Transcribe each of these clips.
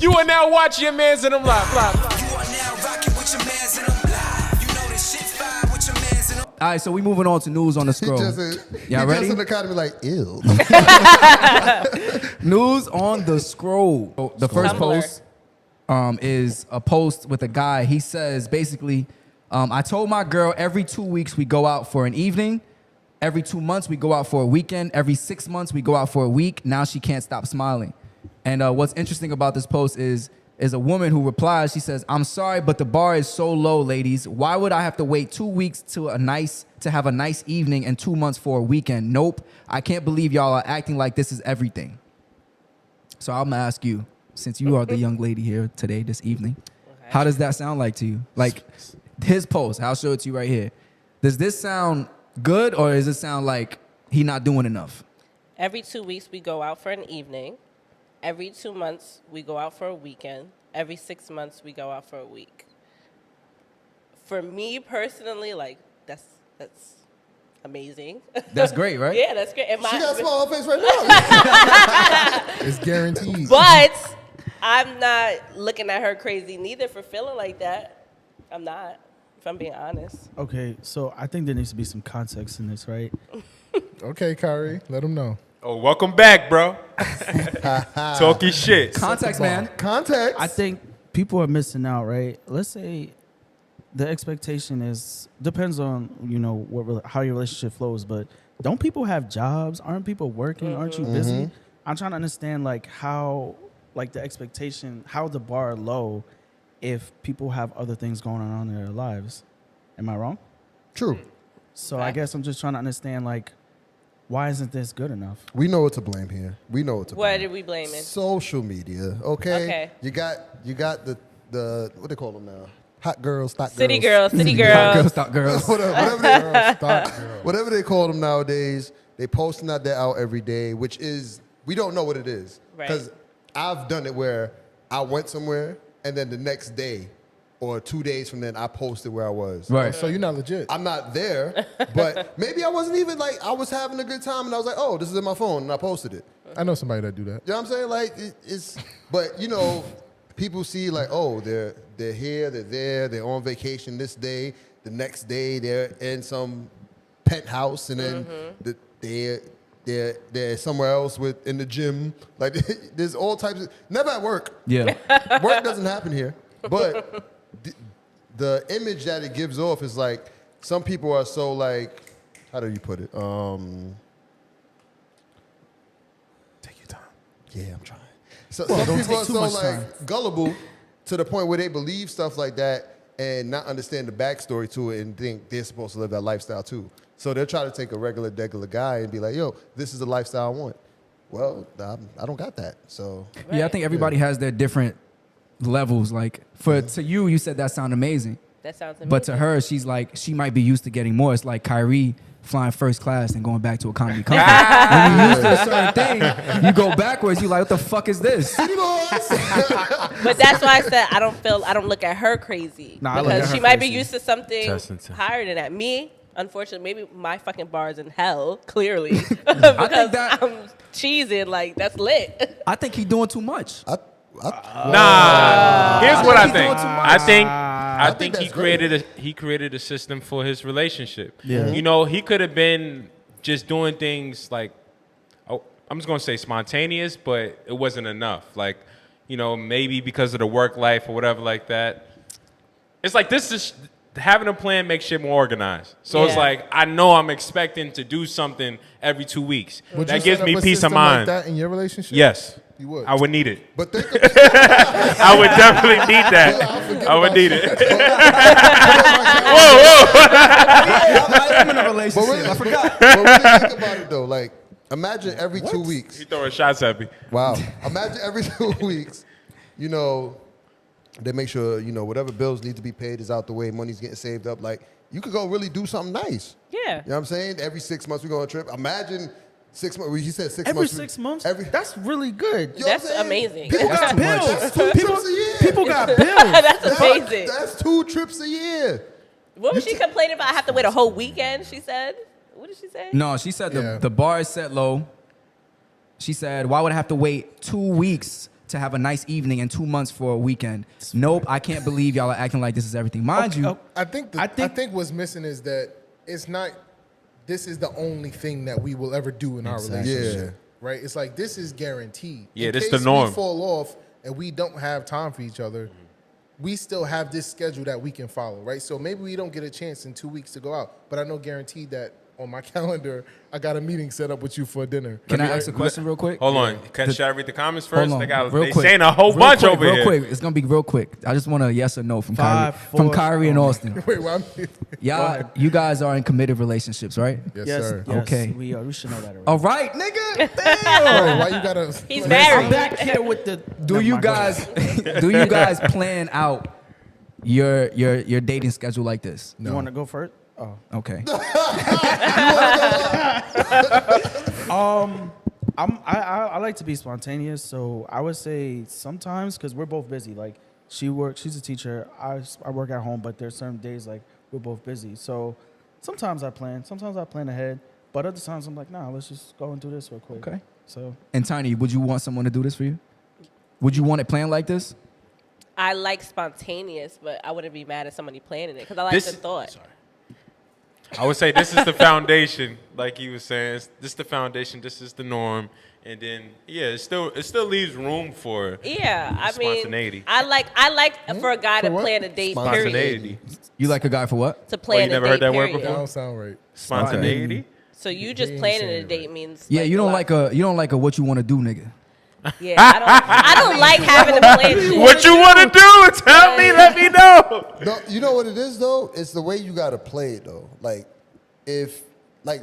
You are now watching Yah Mans and them live. You are now rocking with your mans and them live. You know this shit fire with your mans and them. All right, so we moving on to news on the scroll. Y'all ready? Just in the economy like, ew. News on the scroll. So the first post is a post with a guy. He says basically, I told my girl every 2 weeks we go out for an evening. Every 2 months we go out for a weekend. Every 6 months we go out for a week. Now she can't stop smiling. And what's interesting about this post is a woman who replies. She says, "I'm sorry, but the bar is so low, ladies. Why would I have to wait 2 weeks to have a nice evening and 2 months for a weekend? Nope. I can't believe y'all are acting like this is everything." So I'm gonna ask you, since you are the young lady here today, this evening, how does that sound like to you? Like his post, I'll show it to you right here. Does this sound good, or does it sound like he not doing enough? Every 2 weeks we go out for an evening. Every 2 months we go out for a weekend. Every 6 months we go out for a week. For me personally, like that's amazing. That's great, right? Yeah, that's great. And She got a small face right now. It's guaranteed. But I'm not looking at her crazy neither for feeling like that. I'm not, if I'm being honest. Okay, so I think there needs to be some context in this, right? Okay, Kyrie, let him know. Oh, welcome back, bro. Talking shit. Context, man. Context. I think people are missing out, right? Let's say the expectation depends on, you know, how your relationship flows, but don't people have jobs? Aren't people working? Aren't you busy? I'm trying to understand like how, like the expectation, how the bar low if people have other things going on in their lives. Am I wrong? True. So I guess I'm just trying to understand like, why isn't this good enough? We know what to blame here. We know what to blame. What are we blaming? Social media, okay? Okay. You got the what they call them now? Hot girls, stock City girls. girls, city Hot girls. girls, stop girls. Whatever they call them nowadays, they posting that out every day, which is, we don't know what it is. Right. Because I've done it where I went somewhere and then the next day or 2 days from then I posted where I was. Right. So you're not legit. I'm not there, but maybe I wasn't even like, I was having a good time and I was like, oh, this is in my phone and I posted it. I know somebody that do that. You know what I'm saying? Like, but you know, people see like, oh, they're here, they're there, they're on vacation this day. The next day they're in some penthouse and then they're somewhere else in the gym. Like there's all types of, never at work. Yeah. Work doesn't happen here. But the image that it gives off is like, some people are so like, how do you put it? Take your time. Yeah, I'm trying. So some people are so like gullible to the point where they believe stuff like that and not understand the backstory to it and think they're supposed to live that lifestyle too. So they're trying to take a regular guy and be like, yo, this is the lifestyle I want. Well, I don't got that. So Yeah, I think everybody has their different levels. Like to you said that sound amazing. That sounds amazing. But to her, she's like, she might be used to getting more. It's like Kyrie flying first class and going back to economy comfort. When you're used to a certain thing, you go backwards. You like, what the fuck is this? But that's why I said I don't look at her crazy. Nah, I look at because her she might be crazy. used to something higher than that. Me, unfortunately, maybe my fucking bar's in hell, clearly. Because I'm cheesing, like, that's lit. I think he's doing too much. Nah. Here's what I think. I think that's he created a system for his relationship. Yeah. You know, he could have been just doing things like, I'm just gonna say spontaneous, but it wasn't enough. Like, you know, maybe because of the work life or whatever like that. It's like this is having a plan makes shit more organized. So it's like, I know I'm expecting to do something every 2 weeks. That gives me peace of mind. Like that in your relationship? Yes. You would. I would need it. But think I would definitely need that. I would need it. I'm in a relationship. I forgot. But really think about it though. Like, imagine every 2 weeks. He throwing shots at me. Wow. Imagine every 2 weeks, you know, they make sure, you know, whatever bills need to be paid is out the way, money's getting saved up. Like, you could go really do something nice. Yeah. You know what I'm saying? Every 6 months we go on a trip. Imagine 6 months. He said 6 Every months. 6 months? Every, That's really good. you know what I'm That's saying? amazing. People That's got too bills. much. That's 2 trips a year. People got bills. That's amazing. That's 2 trips a year. What was she complaining about? I have to wait a whole weekend, she said. What did she say? No, she said Yeah. the bar is set low. She said, why would I have to wait 2 weeks to have a nice evening and 2 months for a weekend. Nope, I can't believe y'all are acting like this is everything. Mind you, I think what's missing is that it's not. This is the only thing that we will ever do in our relationship. Right? It's like this is guaranteed. Yeah, in this case the norm. we fall off and we don't have time for each other, we still have this schedule that we can follow, right? So maybe we don't get a chance in 2 weeks to go out, but I know guaranteed that on my calendar, I got a meeting set up with you for dinner. can I ask a question real quick? Hold on. Should I read the comments first? Hold on, They saying a whole bunch over real here. quick. It's gonna be real quick. I just want a yes or no from 5, Kyrie, 4, from Kyrie and Austin. Wait, well, Y'all, you guys are in committed relationships, right? yes, Yes, sir. yes, Okay. we are. We should know that already. All right, nigga. Oh, why you gotta? He's I'm married. back here with the. Do Never you mind, go ahead. guys do you guys plan out your dating schedule like this? You want to go first? Oh. Okay. I like to be spontaneous, so I would say sometimes because we're both busy. Like she works, she's a teacher. I work at home, but there's certain days like we're both busy. So sometimes I plan ahead, but other times I'm like, nah, let's just go and do this real quick. Okay. So And Tiny, would you want someone to do this for you? Would you want it planned like this? I like spontaneous, but I wouldn't be mad at somebody planning it because I like This- the thought. Sorry. I would say this is the foundation, like he was saying. This is the foundation. This is the norm, and then it still leaves room for Yeah, I mean, Spontaneity. I like for a guy to what? plan a date. Period. spontaneity. You like a guy for what? To plan you a never date. heard that word period. That before? don't sound right. Spontaneity. So you just ain't planning saying a it date means Yeah, you a don't lot. like a what you want to do, nigga. Yeah, I don't like having to plan shit. What you want to do? Tell me. Let me know. No, you know what it is though? It's the way you gotta play it though.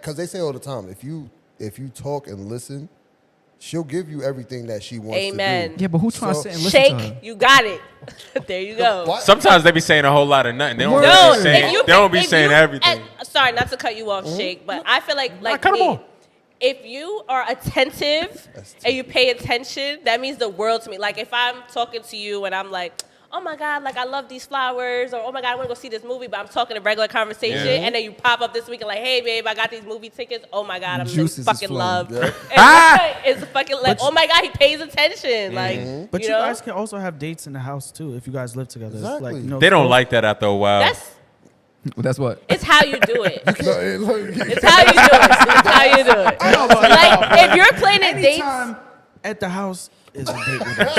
Cause they say all the time, if you talk and listen, she'll give you everything that she wants Amen. to do. Yeah, but who's trying So- to sit and listen to her? Shake, you got it. There you go. What? Sometimes they be saying a whole lot of nothing. They don't No, be saying, if they don't be if saying you- everything. sorry, not to cut you off, Shake, but I feel like cut 'em me, off. if you are attentive and you pay attention, that means the world to me. Like if I'm talking to you and I'm like, oh my God, like I love these flowers, or oh my God, I want to go see this movie, but I'm talking a regular conversation, Yeah. and then you pop up this week and like, hey babe, I got these movie tickets. Oh my God, I'm in Juices is fucking flowing. love. Yeah. It's fucking like, oh my God, he pays attention. Like, But you know? guys can also have dates in the house too if you guys live together. It's Exactly. Like, no They don't schools. like that after a while. That's what. It's how you do it. No, look, It's how you do it. It's how you do it. Like if you're planning dates, Anytime at the house is a date with us.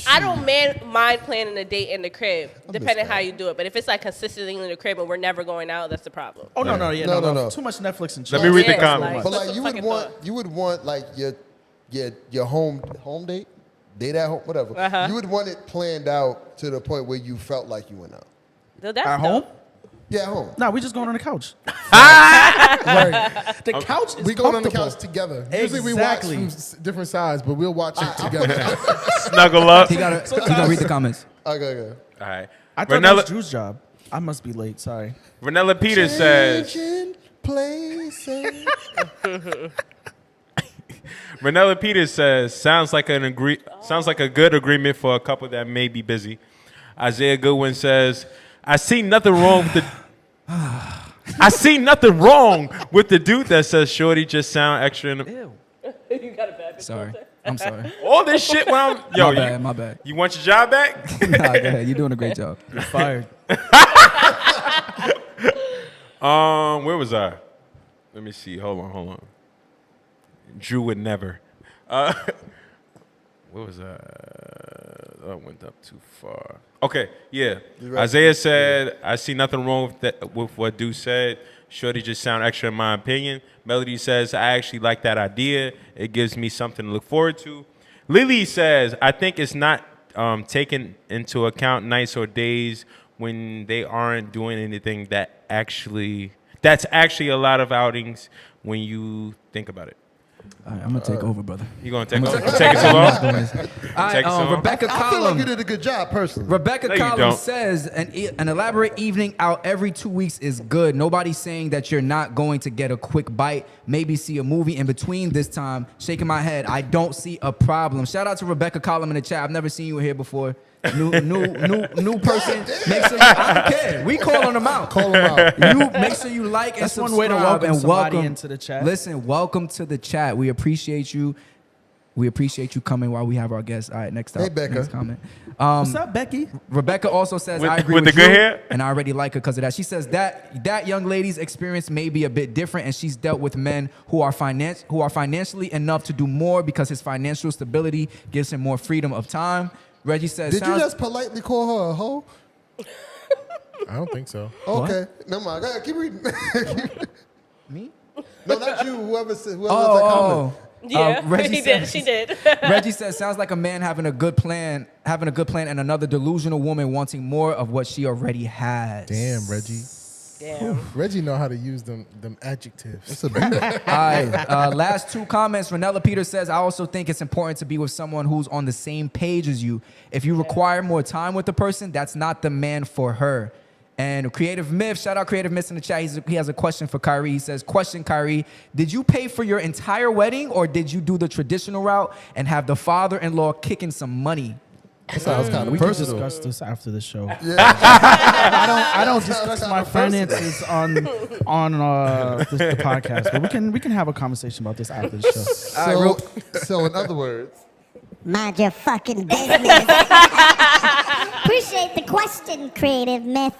I don't mind planning a date in the crib, depending how you do it. But if it's like consistently in the crib and we're never going out, that's the problem. Oh no, No. Too much Netflix and chill. Let me read the Yeah, comments. like- But What's like the fucking thought? you would want like your home date at home, whatever. Uh-huh. You would want it planned out to the point where you felt like you went out. So that's At home? dope. Yeah, at home. No, we just going on the couch. right. The couch is We going on the comfortable. couch together. Usually we watch Exactly. from different sides, but we'll watch it together. Snuggle up. He gotta read the comments. Okay. All right. I thought that was Vanilla, Drew's job. I must be late. Sorry. Vanilla Peters says, Changing places. Vanilla Peters says, sounds like a good agreement for a couple that may be busy. Isaiah Goodwin says, I see nothing wrong with the dude that says shorty just sound extra in the, You got a bad Sorry. I'm sorry. all this shit when I'm yo, My bad. you want your job back? Nah, go ahead. You're doing a great job. You're fired. Where was I? Let me see. Hold on. Drew would never. Where was I? I went up too far. Okay, yeah. right. Isaiah said, I see nothing wrong with what dude said. Shorty just sound extra in my opinion. Melody says, I actually like that idea. It gives me something to look forward to. Lily says, I think it's not taken into account nights or days when they aren't doing anything that's actually a lot of outings when you think about it. All right, I'm gonna take over, brother. You gonna take over? You taking too long? All right, Take it so long? Rebecca I feel like Collum. you did a good job, personally. Rebecca No, you Collins don't. says an elaborate evening out every 2 weeks is good. Nobody's saying that you're not going to get a quick bite, maybe see a movie in between this time. Shaking my head, I don't see a problem. Shout out to Rebecca Collins in the chat. I've never seen you here before. New person. Make sure I don't care. We calling them out. Call them out. You make sure you like and That's subscribe one way to welcome and somebody welcome into the chat. Listen, welcome to the chat. We appreciate you. We appreciate you coming while we have our guests. All right, next up. Hey, Becca. Next comment. What's up, Becky? Rebecca also says, With- I agree with with the you, good hair? and I already like her because of that. She says that young lady's experience may be a bit different, and she's dealt with men who are financially enough to do more because his financial stability gives him more freedom of time. Reggie says, Did you just politely call her a hoe? I don't think so. Okay, never mind. Go ahead, keep reading. Me? No, not you. Whoever said that comment. Yeah, Reggie he did. says- She did. Reggie says, sounds like a man having a good plan, and another delusional woman wanting more of what she already has. Damn, Reggie. Damn. Reggie know how to use them adjectives. It's a big All right, last two comments. Renella Peter says, I also think it's important to be with someone who's on the same page as you. If you require more time with the person, that's not the man for her. And Creative Myth, shout out Creative Myth in the chat. He has a question for Kyrie. He says, question, Kyrie, did you pay for your entire wedding or did you do the traditional route and have the father-in-law kicking some money? That sounds kind of We can personal. discuss this after the show. Yeah. I don't discuss my finances on the podcast, but we can have a conversation about this after the show. So in other words, Mind your fucking business. Appreciate the question, Creative Myth.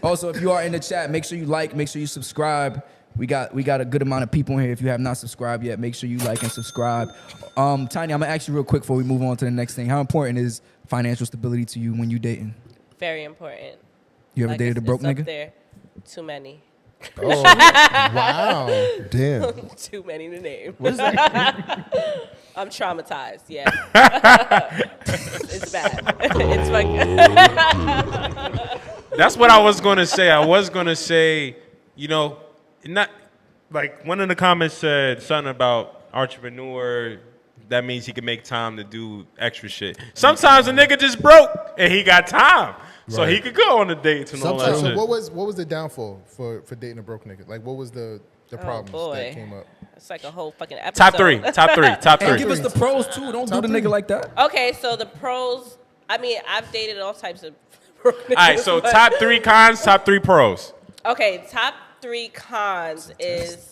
Also, if you are in the chat, make sure you like, make sure you subscribe. We got a good amount of people in here. If you have not subscribed yet, make sure you like and subscribe. Tanya, I'm gonna ask you real quick before we move on to the next thing. How important is financial stability to you when you dating? Very important. You ever Like, dated a broke it's up nigga? there. Too many. Oh, wow. damn. Too many to name. I'm traumatized. Yeah. It's bad. It's like. That's what I was gonna say. I was gonna say, you know, not like one of the comments said something about entrepreneur. That means he can make time to do extra shit. Sometimes a nigga just broke and he got time, so he could go on the dates and all that So shit. what was the downfall for dating a broke nigga? Like, what was the problems boy. that came up? It's like a whole fucking episode. Top three. Hey, give us the pros too. Don't do the nigga like that. Okay, so the pros. I mean, I've dated all types of. All All right, so top three cons, top three pros. Okay, top three cons is.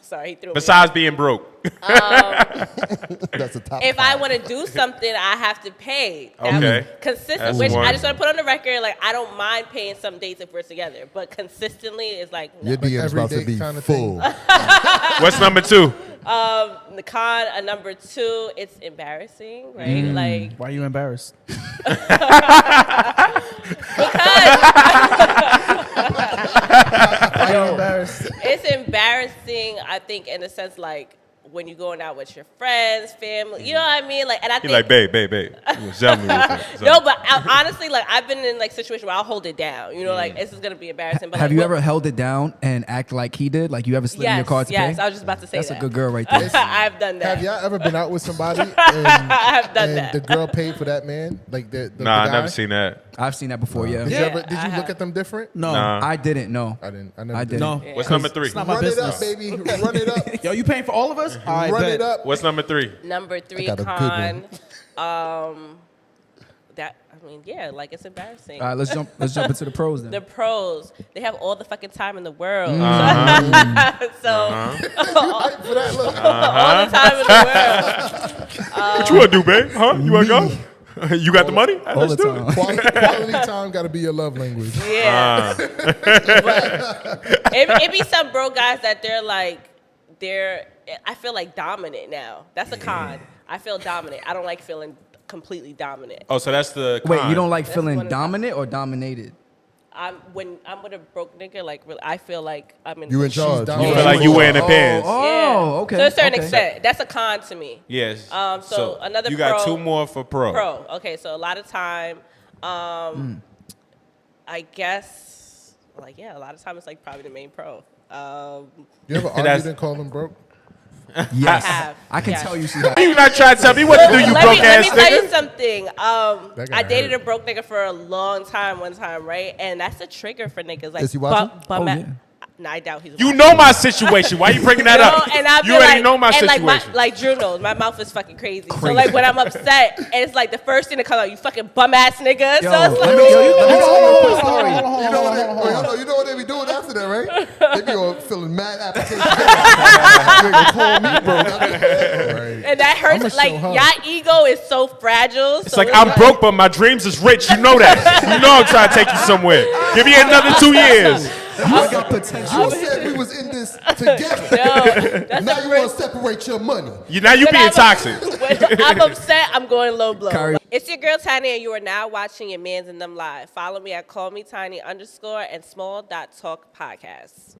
Sorry, he threw me. Besides being broke. That's a top. If I want to do something, I have to pay. Okay. Consistent, That's which one. I just want to put on the record. Like, I don't mind paying some dates if we're together, but consistently is like no. Your DM's about to everyday be kinda full. What's number two? The con, number two, it's embarrassing, right? Like, Why are you embarrassed? Why are you embarrassed? it's embarrassing, I think, in a sense, like, when you're going out with your friends, family, you know what I mean? Like, and I He's think, like, babe. Tell me real quick. no, but honestly, like, I've been in, like, situations where I'll hold it down, you know, like, this is going to be embarrassing. But Have like, you look- ever held it down and act like he did? Like you ever slid in your card to yes, pay? I was just about to say That's that. a good girl right there. I've done that. Have y'all ever been out with somebody and, I have done and that. the girl paid for that man? Like the Nah, I guy? never seen that. I've seen that before. Yeah. Did I you have. look at them different? No, Nah. I didn't. No. I didn't. I never I did. didn't. no. What's number three? It's not my Run it business. up, baby. Run it up. Yo, you paying for all of us? All right, Run bet. it up. What's number three? Number three got a good con, that I mean, yeah, like it's embarrassing. All right, let's jump into the pros then. The pros, they have all the fucking time in the world. So Hype for that look. all the time in the world. What you wanna do, babe? Huh? You wanna go? You got the money? All Let's the do time. Quality time got to be your love language. Yeah. But it be some bro guys that I feel like dominant now. That's a con. I feel dominant. I don't like feeling completely dominant. Oh, so that's the con. Wait, you don't like That's feeling one of the- dominant or dominated? When I'm with a broke nigga, like really, I feel like I'm in. You in charge. down. You Oh, feel like you wearing the pants. Yeah. Oh, okay. To a certain okay. extent, that's a con to me. Yes. So another You got pro- two more for pro. Pro. Okay, so a lot of time, I guess, like a lot of time it's like probably the main pro. You ever That's- argued and called them broke? Yes. have, I can yes. tell you she has. You not trying to tell me what to do, you let broke me ass tell you nigga. something. That guy I dated hurt. a broke nigga for a long time, one time, right? And that's a trigger for niggas. Like, Is he watching? bum Oh, out- yeah. Nah, I doubt he's. You watching. know my situation. Why you bringing that up? And I'll You be already like, know my and situation. like Drew knows, my mouth is fucking crazy. So like when I'm upset, and it's like the first thing that comes out, you fucking bum ass nigga. Yo, So it's let like, me tell you a quick story. You know what you know what they be doing after that, right? They be all filling mad applications. You ain't gonna call me, bro. and that I'ma hurts. show Like her. your ego is so fragile. It's like I'm broke, but my dreams is rich. You know that. You know I'm trying to take you somewhere. Give me another 2 years. I got potential. You said we was in this together. That's Now the you want first. to separate your money. Now you When being I'm- toxic. When I'm upset, I'm going low blow. Kyrie. It's your girl Tiny, and you are now watching Your Mans and Them Live. Follow me at callmetiny_and small.talk podcast.